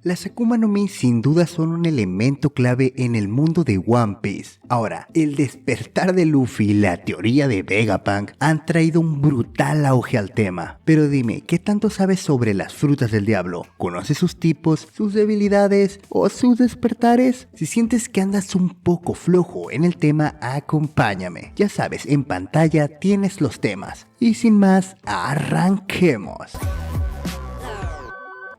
Las Akuma no Mi sin duda son un elemento clave en el mundo de One Piece. Ahora, el despertar de Luffy y la teoría de Vegapunk han traído un brutal auge al tema. Pero dime, ¿qué tanto sabes sobre las frutas del diablo? ¿Conoces sus tipos, sus debilidades o sus despertares? Si sientes que andas un poco flojo en el tema, acompáñame. Ya sabes, en pantalla tienes los temas. Y sin más, arranquemos.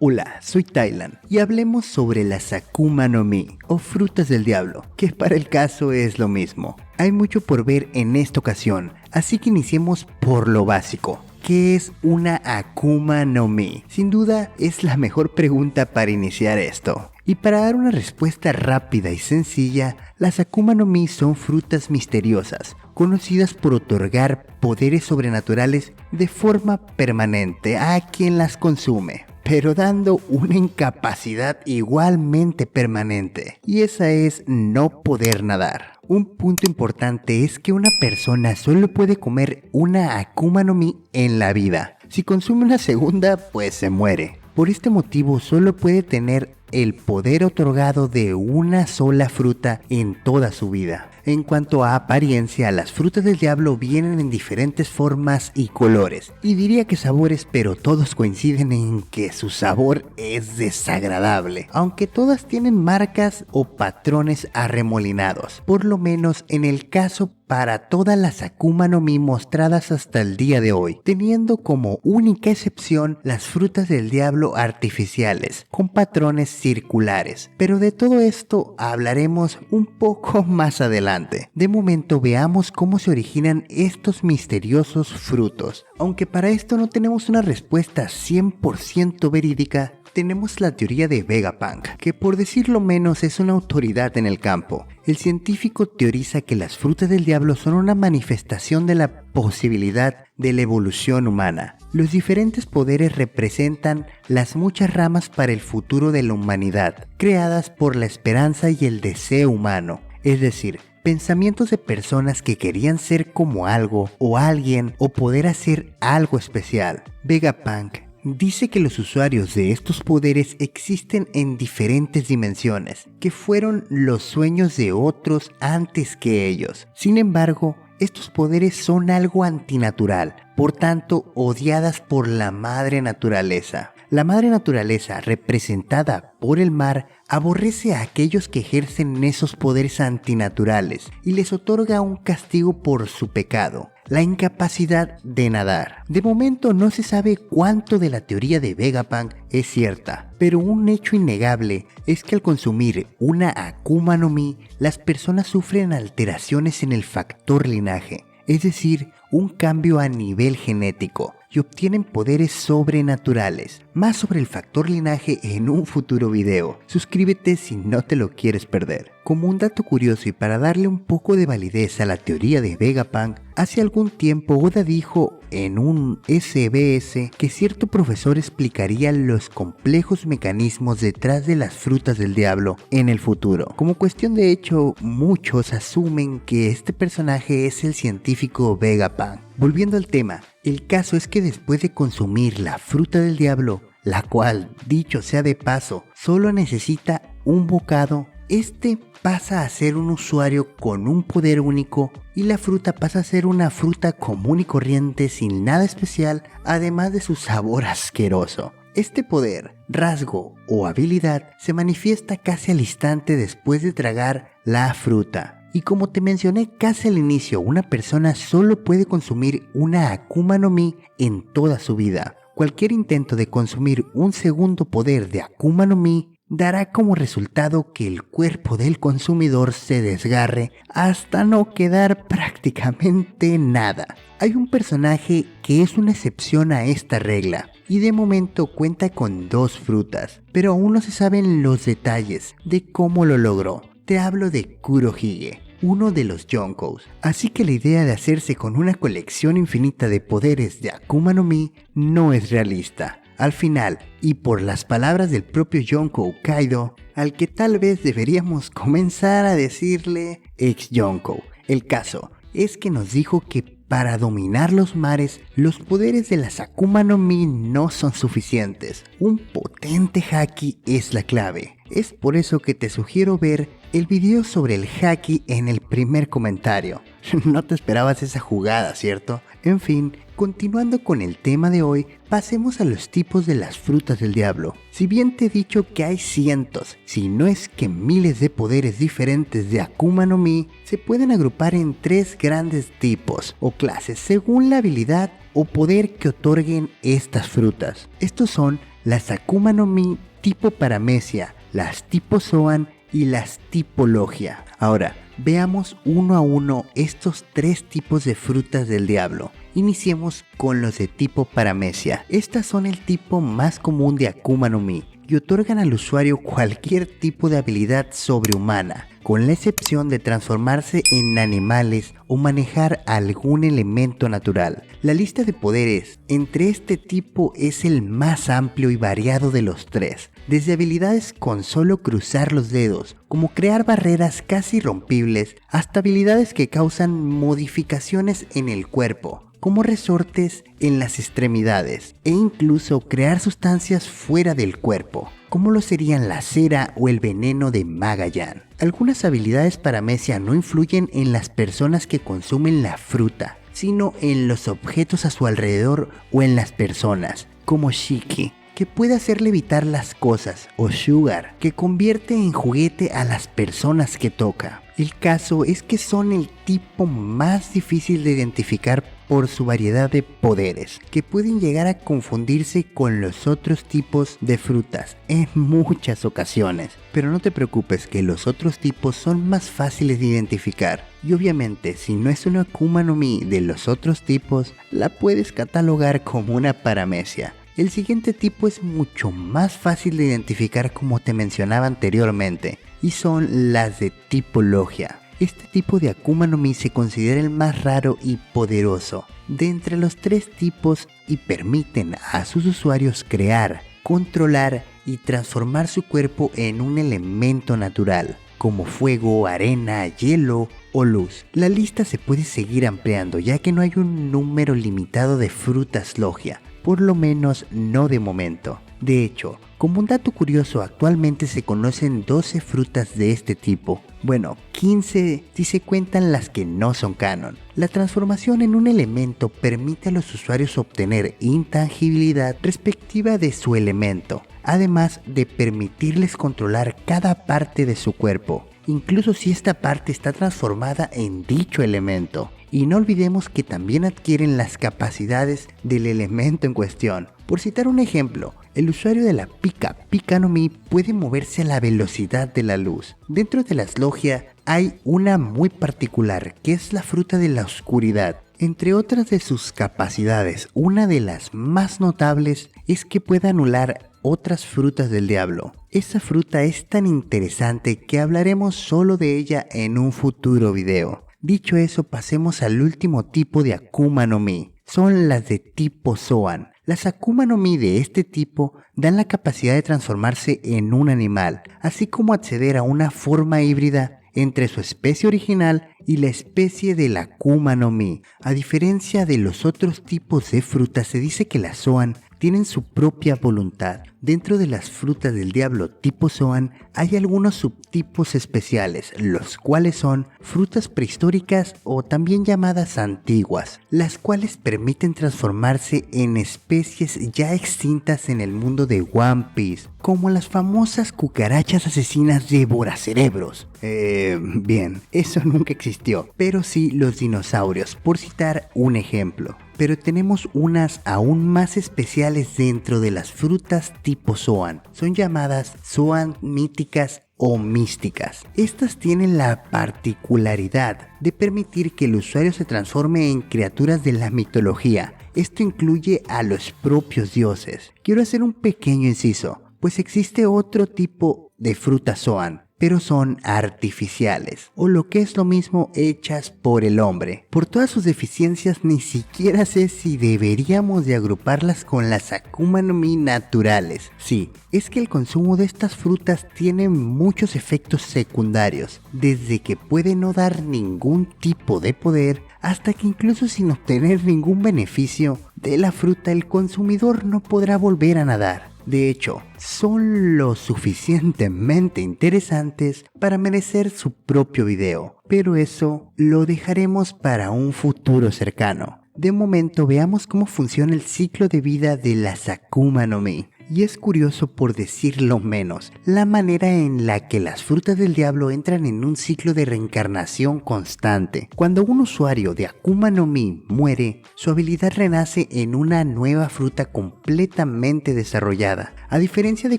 Hola, soy Thailand y hablemos sobre las Akuma no Mi o frutas del diablo, que para el caso es lo mismo. Hay mucho por ver en esta ocasión, así que iniciemos por lo básico. ¿Qué es una Akuma no Mi? Sin duda es la mejor pregunta para iniciar esto. Y para dar una respuesta rápida y sencilla, las Akuma no Mi son frutas misteriosas, conocidas por otorgar poderes sobrenaturales de forma permanente a quien las consume, pero dando una incapacidad igualmente permanente, y esa es no poder nadar. Un punto importante es que una persona solo puede comer una Akuma no Mi en la vida. Si consume una segunda, pues se muere. Por este motivo solo puede tener el poder otorgado de una sola fruta en toda su vida. En cuanto a apariencia, las frutas del diablo vienen en diferentes formas y colores, y diría que sabores, pero todos coinciden en que su sabor es desagradable, aunque todas tienen marcas o patrones arremolinados, por lo menos en el caso para todas las Akuma no Mi mostradas hasta el día de hoy, teniendo como única excepción las frutas del diablo artificiales, con patrones circulares. Pero de todo esto hablaremos un poco más adelante. De momento veamos cómo se originan estos misteriosos frutos. Aunque para esto no tenemos una respuesta 100% verídica, tenemos la teoría de Vegapunk, que por decirlo menos es una autoridad en el campo. El científico teoriza que las frutas del diablo son una manifestación de la posibilidad de la evolución humana. Los diferentes poderes representan las muchas ramas para el futuro de la humanidad, creadas por la esperanza y el deseo humano, es decir, pensamientos de personas que querían ser como algo o alguien o poder hacer algo especial. Vegapunk dice que los usuarios de estos poderes existen en diferentes dimensiones, que fueron los sueños de otros antes que ellos. Sin embargo, estos poderes son algo antinatural, por tanto odiadas por la madre naturaleza. La madre naturaleza, representada por el mar, aborrece a aquellos que ejercen esos poderes antinaturales y les otorga un castigo por su pecado, la incapacidad de nadar. De momento no se sabe cuánto de la teoría de Vegapunk es cierta, pero un hecho innegable es que al consumir una Akuma no Mi, las personas sufren alteraciones en el factor linaje, es decir, un cambio a nivel genético, y obtienen poderes sobrenaturales. Más sobre el factor linaje en un futuro video. Suscríbete si no te lo quieres perder. Como un dato curioso y para darle un poco de validez a la teoría de Vegapunk, hace algún tiempo Oda dijo en un SBS que cierto profesor explicaría los complejos mecanismos detrás de las frutas del diablo en el futuro. Como cuestión de hecho, muchos asumen que este personaje es el científico Vegapunk. Volviendo al tema, el caso es que después de consumir la fruta del diablo, la cual, dicho sea de paso, solo necesita un bocado, este pasa a ser un usuario con un poder único y la fruta pasa a ser una fruta común y corriente sin nada especial, además de su sabor asqueroso. Este poder, rasgo o habilidad se manifiesta casi al instante después de tragar la fruta. Y como te mencioné casi al inicio, una persona solo puede consumir una Akuma no Mi en toda su vida. Cualquier intento de consumir un segundo poder de Akuma no Mi dará como resultado que el cuerpo del consumidor se desgarre hasta no quedar prácticamente nada. Hay un personaje que es una excepción a esta regla y de momento cuenta con 2 frutas, pero aún no se saben los detalles de cómo lo logró. Te hablo de Kurohige, uno de los Yonkous, así que la idea de hacerse con una colección infinita de poderes de Akuma no Mi no es realista. Al final, y por las palabras del propio Yonkou Kaido, al que tal vez deberíamos comenzar a decirle ex Yonkou, el caso es que nos dijo que para dominar los mares, los poderes de la Sakuma no Mi no son suficientes. Un potente haki es la clave. Es por eso que te sugiero ver el video sobre el haki en el primer comentario. No te esperabas esa jugada, ¿cierto? En fin, continuando con el tema de hoy, pasemos a los tipos de las frutas del diablo. Si bien te he dicho que hay cientos, si no es que miles de poderes diferentes de Akuma no Mi, se pueden agrupar en 3 grandes tipos o clases según la habilidad o poder que otorguen estas frutas. Estos son las Akuma no Mi tipo Paramecia, las tipo Zoan y las tipo Logia. Ahora, veamos uno a uno estos 3 tipos de frutas del diablo. Iniciemos con los de tipo Paramecia. Estas son el tipo más común de Akuma no Mi y otorgan al usuario cualquier tipo de habilidad sobrehumana, con la excepción de transformarse en animales o manejar algún elemento natural. La lista de poderes entre este tipo es el más amplio y variado de los 3, desde habilidades con solo cruzar los dedos, como crear barreras casi irrompibles, hasta habilidades que causan modificaciones en el cuerpo, como resortes en las extremidades, e incluso crear sustancias fuera del cuerpo, como lo serían la cera o el veneno de Magayan. Algunas habilidades Paramecia no influyen en las personas que consumen la fruta, sino en los objetos a su alrededor o en las personas, como Shiki, que puede hacer levitar las cosas, o Sugar, que convierte en juguete a las personas que toca. El caso es que son el tipo más difícil de identificar por su variedad de poderes, que pueden llegar a confundirse con los otros tipos de frutas en muchas ocasiones. Pero no te preocupes, que los otros tipos son más fáciles de identificar. Y obviamente, si no es una Akuma no Mi de los otros tipos, la puedes catalogar como una Paramecia. El siguiente tipo es mucho más fácil de identificar, como te mencionaba anteriormente, y son las de tipo Logia. Este tipo de Akuma no Mi se considera el más raro y poderoso de entre los 3 tipos y permiten a sus usuarios crear, controlar y transformar su cuerpo en un elemento natural, como fuego, arena, hielo o luz. La lista se puede seguir ampliando, ya que no hay un número limitado de frutas Logia, por lo menos no de momento. De hecho, como un dato curioso, actualmente se conocen 12 frutas de este tipo. Bueno, 15 si se cuentan las que no son canon. La transformación en un elemento permite a los usuarios obtener intangibilidad respectiva de su elemento, además de permitirles controlar cada parte de su cuerpo, incluso si esta parte está transformada en dicho elemento. Y no olvidemos que también adquieren las capacidades del elemento en cuestión. Por citar un ejemplo, el usuario de la Pika no Mi puede moverse a la velocidad de la luz. Dentro de las Logia hay una muy particular, que es la fruta de la oscuridad. Entre otras de sus capacidades, una de las más notables es que puede anular otras frutas del diablo. Esta fruta es tan interesante que hablaremos solo de ella en un futuro video. Dicho eso, pasemos al último tipo de Akuma no Mi. Son las de tipo Zoan. Las Akuma no Mi de este tipo dan la capacidad de transformarse en un animal, así como acceder a una forma híbrida entre su especie original y la especie de la Akuma no Mi. A diferencia de los otros tipos de frutas, se dice que las Zoan tienen su propia voluntad. Dentro de las frutas del diablo tipo Zoan hay algunos subtipos especiales, los cuales son frutas prehistóricas o también llamadas antiguas, las cuales permiten transformarse en especies ya extintas en el mundo de One Piece, como las famosas cucarachas asesinas devoracerebros. Bien, eso nunca existió, pero sí los dinosaurios, por citar un ejemplo. Pero tenemos unas aún más especiales dentro de las frutas tipo Zoan. Son llamadas Zoan míticas o místicas. Estas tienen la particularidad de permitir que el usuario se transforme en criaturas de la mitología. Esto incluye a los propios dioses. Quiero hacer un pequeño inciso, pues existe otro tipo de fruta Zoan, pero son artificiales, o lo que es lo mismo, hechas por el hombre. Por todas sus deficiencias, ni siquiera sé si deberíamos de agruparlas con las Akuma no Mi naturales. Sí, es que el consumo de estas frutas tiene muchos efectos secundarios, desde que puede no dar ningún tipo de poder, hasta que incluso sin obtener ningún beneficio de la fruta, el consumidor no podrá volver a nadar. De hecho, son lo suficientemente interesantes para merecer su propio video, pero eso lo dejaremos para un futuro cercano. De momento veamos cómo funciona el ciclo de vida de las Akuma no Mi. Y es curioso, por decirlo menos, la manera en la que las frutas del diablo entran en un ciclo de reencarnación constante. Cuando un usuario de Akuma no Mi muere, su habilidad renace en una nueva fruta completamente desarrollada. A diferencia de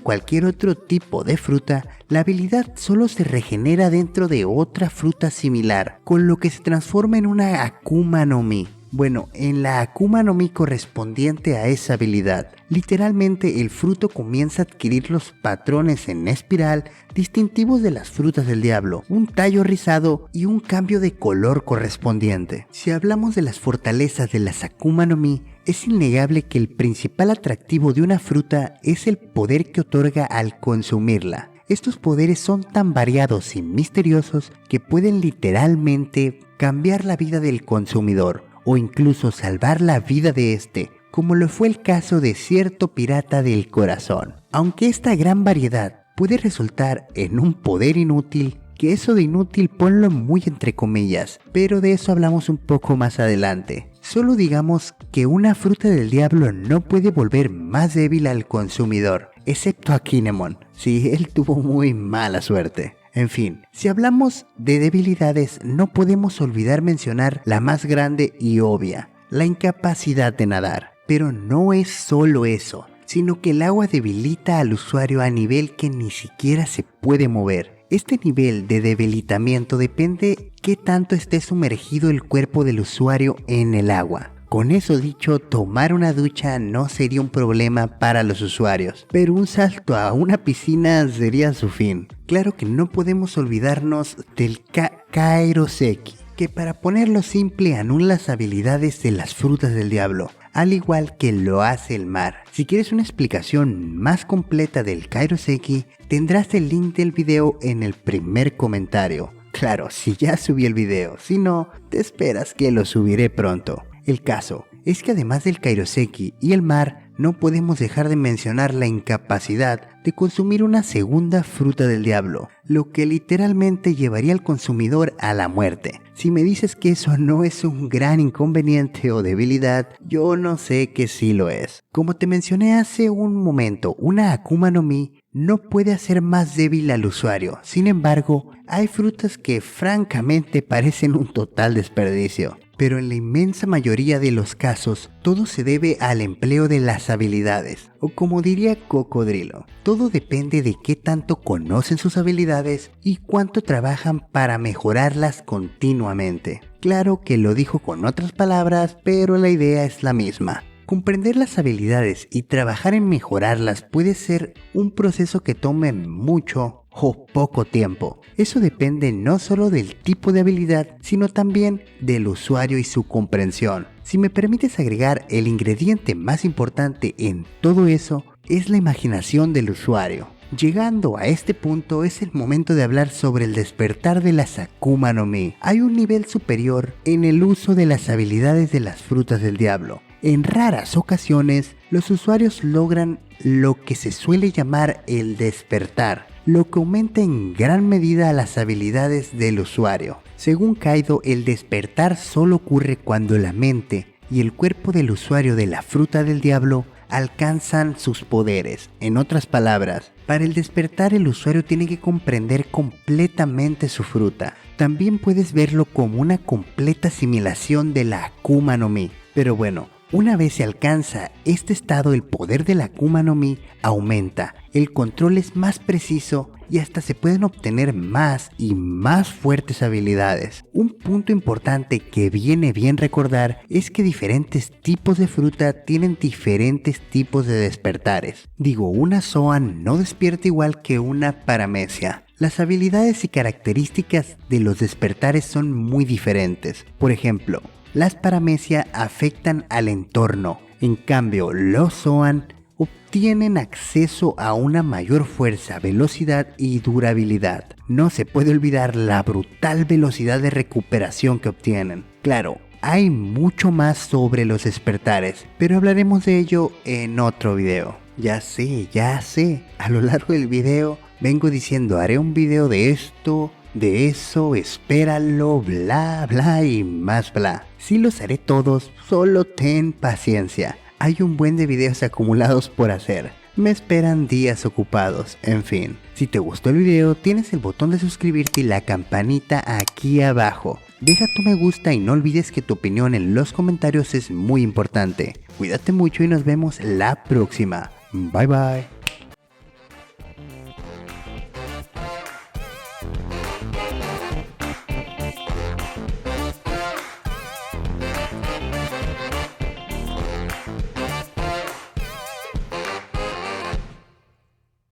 cualquier otro tipo de fruta, la habilidad solo se regenera dentro de otra fruta similar, con lo que se transforma en una Akuma no Mi. Bueno, en la Akuma no Mi correspondiente a esa habilidad, literalmente el fruto comienza a adquirir los patrones en espiral distintivos de las frutas del diablo, un tallo rizado y un cambio de color correspondiente. Si hablamos de las fortalezas de las Akuma no Mi, es innegable que el principal atractivo de una fruta es el poder que otorga al consumirla. Estos poderes son tan variados y misteriosos que pueden literalmente cambiar la vida del consumidor, o incluso salvar la vida de este, como lo fue el caso de cierto pirata del corazón. Aunque esta gran variedad puede resultar en un poder inútil, que eso de inútil ponlo muy entre comillas, pero de eso hablamos un poco más adelante. Solo digamos que una fruta del diablo no puede volver más débil al consumidor, excepto a Kinemon. Sí, él tuvo muy mala suerte. En fin, si hablamos de debilidades, no podemos olvidar mencionar la más grande y obvia, la incapacidad de nadar. Pero no es solo eso, sino que el agua debilita al usuario a nivel que ni siquiera se puede mover. Este nivel de debilitamiento depende qué tanto esté sumergido el cuerpo del usuario en el agua. Con eso dicho, tomar una ducha no sería un problema para los usuarios, pero un salto a una piscina sería su fin. Claro que no podemos olvidarnos del Kairoseki, que para ponerlo simple anula las habilidades de las frutas del diablo, al igual que lo hace el mar. Si quieres una explicación más completa del Kairoseki, tendrás el link del video en el primer comentario. Claro, si ya subí el video, si no, te esperas que lo subiré pronto. El caso es que además del Kairoseki y el mar, no podemos dejar de mencionar la incapacidad de consumir una segunda fruta del diablo, lo que literalmente llevaría al consumidor a la muerte. Si me dices que eso no es un gran inconveniente o debilidad, yo no sé que sí lo es. Como te mencioné hace un momento, una Akuma no Mi no puede hacer más débil al usuario. Sin embargo, hay frutas que francamente parecen un total desperdicio. Pero en la inmensa mayoría de los casos, todo se debe al empleo de las habilidades, o como diría Cocodrilo, todo depende de qué tanto conocen sus habilidades y cuánto trabajan para mejorarlas continuamente. Claro que lo dijo con otras palabras, pero la idea es la misma. Comprender las habilidades y trabajar en mejorarlas puede ser un proceso que tome mucho o poco tiempo. Eso depende no solo del tipo de habilidad, sino también del usuario y su comprensión. Si me permites agregar, el ingrediente más importante en todo eso es la imaginación del usuario. Llegando a este punto es el momento de hablar sobre el despertar de las Akuma no Mi. Hay un nivel superior en el uso de las habilidades de las frutas del diablo. En raras ocasiones, los usuarios logran lo que se suele llamar el despertar, lo que aumenta en gran medida las habilidades del usuario. Según Kaido, el despertar solo ocurre cuando la mente y el cuerpo del usuario de la fruta del diablo alcanzan sus poderes. En otras palabras, para el despertar el usuario tiene que comprender completamente su fruta. También puedes verlo como una completa asimilación de la Akuma no Mi. Pero bueno, una vez se alcanza este estado, el poder de la Akuma no Mi aumenta, el control es más preciso y hasta se pueden obtener más y más fuertes habilidades. Un punto importante que viene bien recordar es que diferentes tipos de fruta tienen diferentes tipos de despertares. Digo, una Zoan no despierta igual que una Paramecia. Las habilidades y características de los despertares son muy diferentes. Por ejemplo, las paramecia afectan al entorno, en cambio los Zoan obtienen acceso a una mayor fuerza, velocidad y durabilidad. No se puede olvidar la brutal velocidad de recuperación que obtienen. Claro, hay mucho más sobre los despertares, pero hablaremos de ello en otro video. Ya sé, a lo largo del video vengo diciendo haré un video de esto, de eso, espéralo, bla bla y más bla. Sí los haré todos, solo ten paciencia. Hay un buen de videos acumulados por hacer. Me esperan días ocupados, en fin. Si te gustó el video, tienes el botón de suscribirte y la campanita aquí abajo. Deja tu me gusta y no olvides que tu opinión en los comentarios es muy importante. Cuídate mucho y nos vemos la próxima. Bye bye.